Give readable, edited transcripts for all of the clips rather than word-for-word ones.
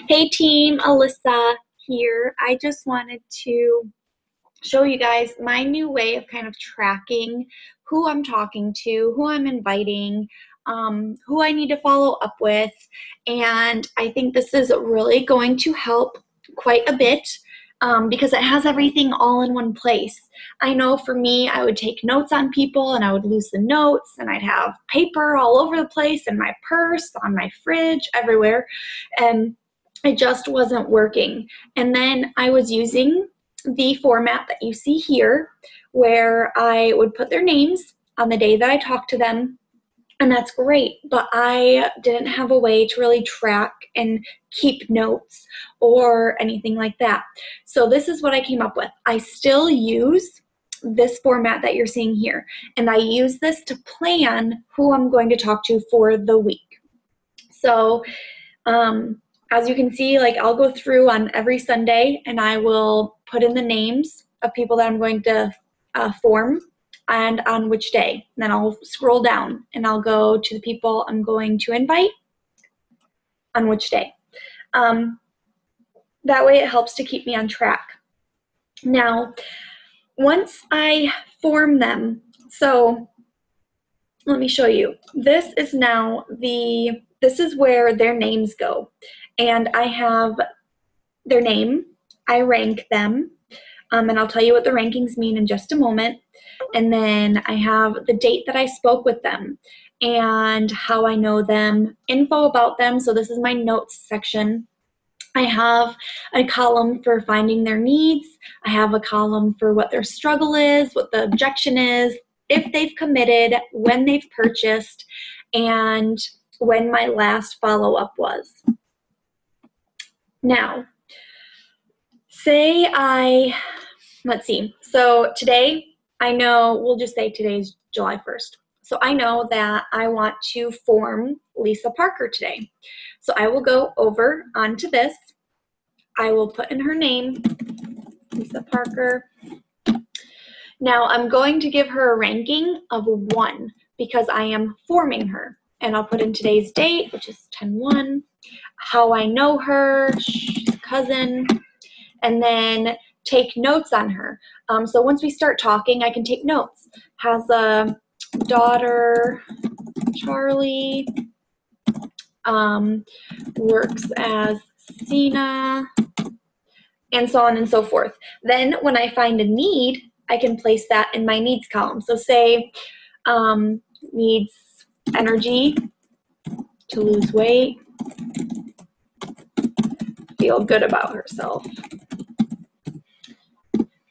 Hey team, Alyssa here. I just wanted to show you guys my new way of kind of tracking who I'm talking to, who I'm inviting, who I need to follow up with. And I think this is really going to help quite a bit because it has everything all in one place. I know for me, I would take notes on people and I would lose the notes and I'd have paper all over the place in my purse, on my fridge, everywhere. And it just wasn't working. And then I was using the format that you see here, where I would put their names on the day that I talked to them, and that's great, but I didn't have a way to really track and keep notes or anything like that. So this is what I came up with. I still use this format that you're seeing here, and I use this to plan who I'm going to talk to for the week. So as you can see, like I'll go through on every Sunday and I will put in the names of people that I'm going to form and on which day. And then I'll scroll down and I'll go to the people I'm going to invite on which day. That way it helps to keep me on track. Now, once I form them, so let me show you. This is now this is where their names go. And I have their name, I rank them, and I'll tell you what the rankings mean in just a moment. And then I have the date that I spoke with them and how I know them, info about them. So this is my notes section. I have a column for finding their needs. I have a column for what their struggle is, what the objection is, if they've committed, when they've purchased, and when my last follow-up was. Now, let's see. So today, I know, we'll just say today's July 1st. So I know that I want to form Lisa Parker today. So I will go over onto this. I will put in her name, Lisa Parker. Now I'm going to give her a ranking of 1 because I am forming her. And I'll put in today's date, which is 10/1, how I know her, she's a cousin, and then take notes on her. So once we start talking, I can take notes. Has a daughter, Charlie, works as Sina, and so on and so forth. Then when I find a need, I can place that in my needs column. So say needs energy to lose weight, feel good about herself.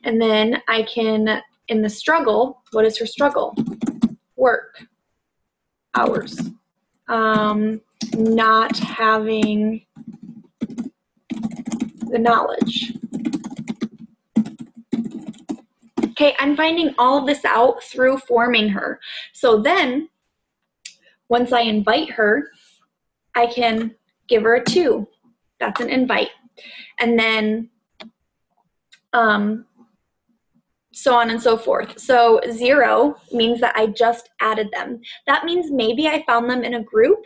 And then I can, in the struggle, what is her struggle? Work, hours, not having the knowledge. Okay, I'm finding all of this out through forming her. So then, once I invite her, I can give her a 2. That's an invite. And then so on and so forth. So 0 means that I just added them. That means maybe I found them in a group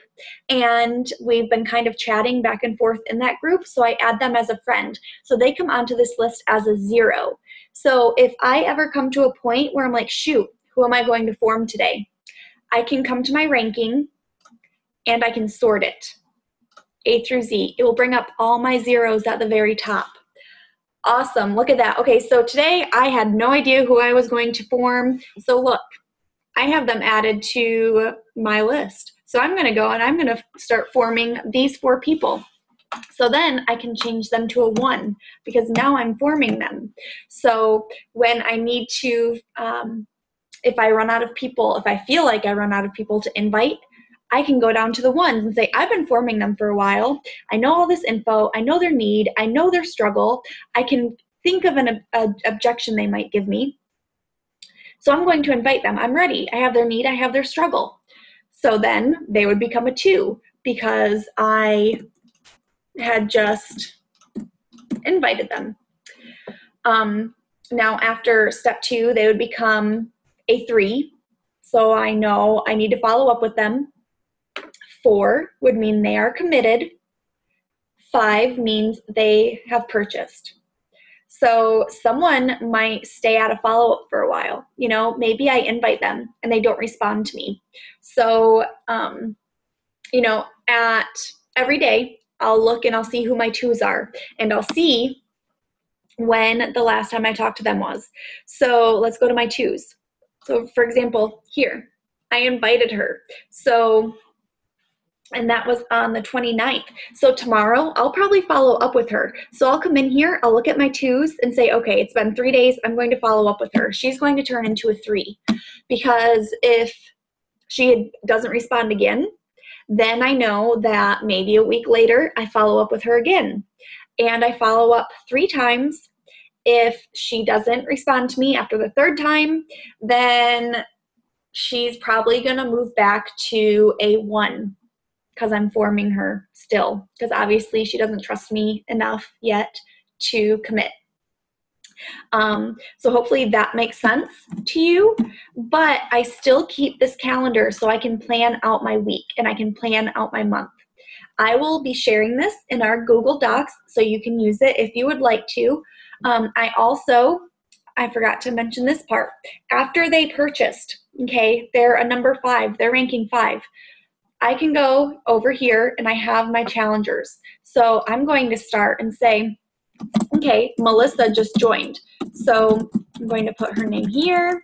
and we've been kind of chatting back and forth in that group, so I add them as a friend. So they come onto this list as a 0. So if I ever come to a point where I'm like, shoot, who am I going to form today? I can come to my ranking and I can sort it, A through Z. It will bring up all my zeros at the very top. Awesome, look at that. Okay, so today I had no idea who I was going to form. So look, I have them added to my list. So I'm gonna go and I'm gonna start forming these 4 people. So then I can change them to a 1 because now I'm forming them. So when I need to, if I run out of people, if I feel like I run out of people to invite, I can go down to the 1s and say, I've been forming them for a while. I know all this info. I know their need. I know their struggle. I can think of an objection they might give me. So I'm going to invite them. I'm ready. I have their need. I have their struggle. So then they would become a 2 because I had just invited them. Now after step 2, they would become a 3. So I know I need to follow up with them. 4 would mean they are committed. 5 means they have purchased. So someone might stay out of follow-up for a while. You know, maybe I invite them and they don't respond to me. So, you know, at every day, I'll look and I'll see who my 2s are, and I'll see when the last time I talked to them was. So let's go to my 2s. So for example, here, I invited her. So, and that was on the 29th. So tomorrow, I'll probably follow up with her. So I'll come in here, I'll look at my 2s and say, okay, it's been 3 days, I'm going to follow up with her. She's going to turn into a 3. Because if she doesn't respond again, then I know that maybe a week later, I follow up with her again. And I follow up 3 times. If she doesn't respond to me after the 3rd time, then she's probably going to move back to a 1 because I'm forming her still, because obviously she doesn't trust me enough yet to commit. So hopefully that makes sense to you, but I still keep this calendar so I can plan out my week and I can plan out my month. I will be sharing this in our Google Docs so you can use it if you would like to. I forgot to mention this part. After they purchased, okay, they're a number 5, they're ranking 5. I can go over here and I have my challengers. So I'm going to start and say, okay, Melissa just joined. So I'm going to put her name here.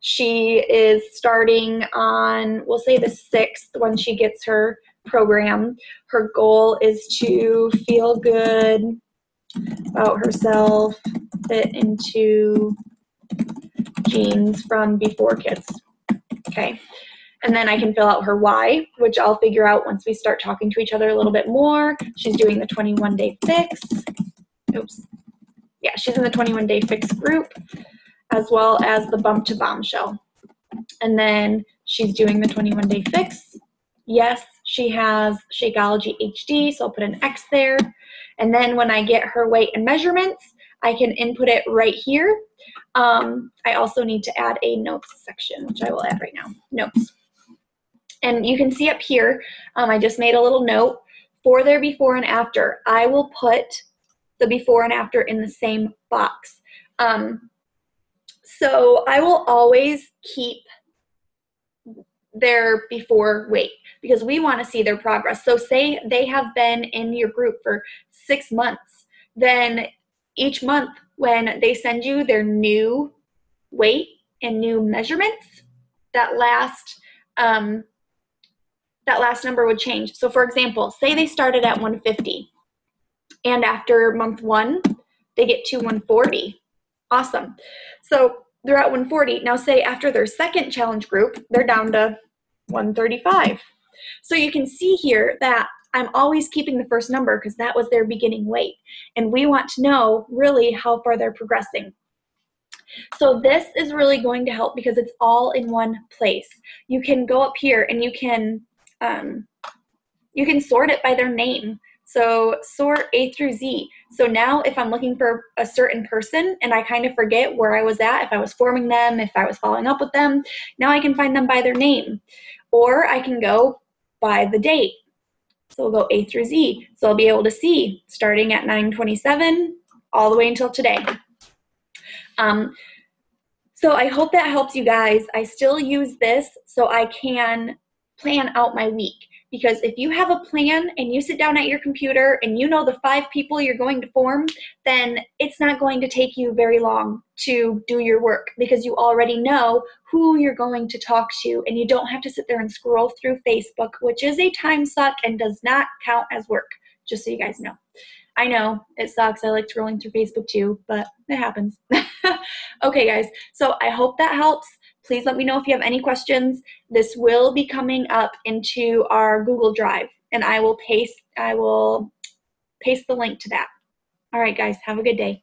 She is starting on, we'll say the 6th when she gets her program. Her goal is to feel good about herself, fit into jeans from before kids. Okay. And then I can fill out her why, which I'll figure out once we start talking to each other a little bit more. She's doing the 21-day fix. Oops. Yeah, she's in the 21-day fix group, as well as the bump to bombshell. And then she's doing the 21-day fix. Yes, she has Shakeology HD, so I'll put an X there. And then when I get her weight and measurements, I can input it right here. I also need to add a notes section, which I will add right now. Notes. And you can see up here, I just made a little note for their before and after. I will put the before and after in the same box. So I will always keep their before weight because we want to see their progress. So say they have been in your group for 6 months, then each month when they send you their new weight and new measurements, that last number would change. So for example, say they started at 150 and after month 1, they get to 140. Awesome. So they're at 140. Now say after their second challenge group, they're down to 135. So you can see here that I'm always keeping the first number because that was their beginning weight. And we want to know really how far they're progressing. So this is really going to help because it's all in one place. You can go up here and you can sort it by their name. So sort A through Z. So now if I'm looking for a certain person and I kind of forget where I was at, if I was forming them, if I was following up with them, now I can find them by their name. Or I can go by the date. So we'll go A through Z. So I'll be able to see starting at 9/27 all the way until today. So I hope that helps you guys. I still use this so I can plan out my week. Because if you have a plan and you sit down at your computer and you know the 5 people you're going to form, then it's not going to take you very long to do your work because you already know who you're going to talk to and you don't have to sit there and scroll through Facebook, which is a time suck and does not count as work, just so you guys know. I know, it sucks. I like scrolling through Facebook too, but it happens. Okay, guys, so I hope that helps. Please let me know if you have any questions. This will be coming up into our Google Drive, and I will paste the link to that. All right, guys, have a good day.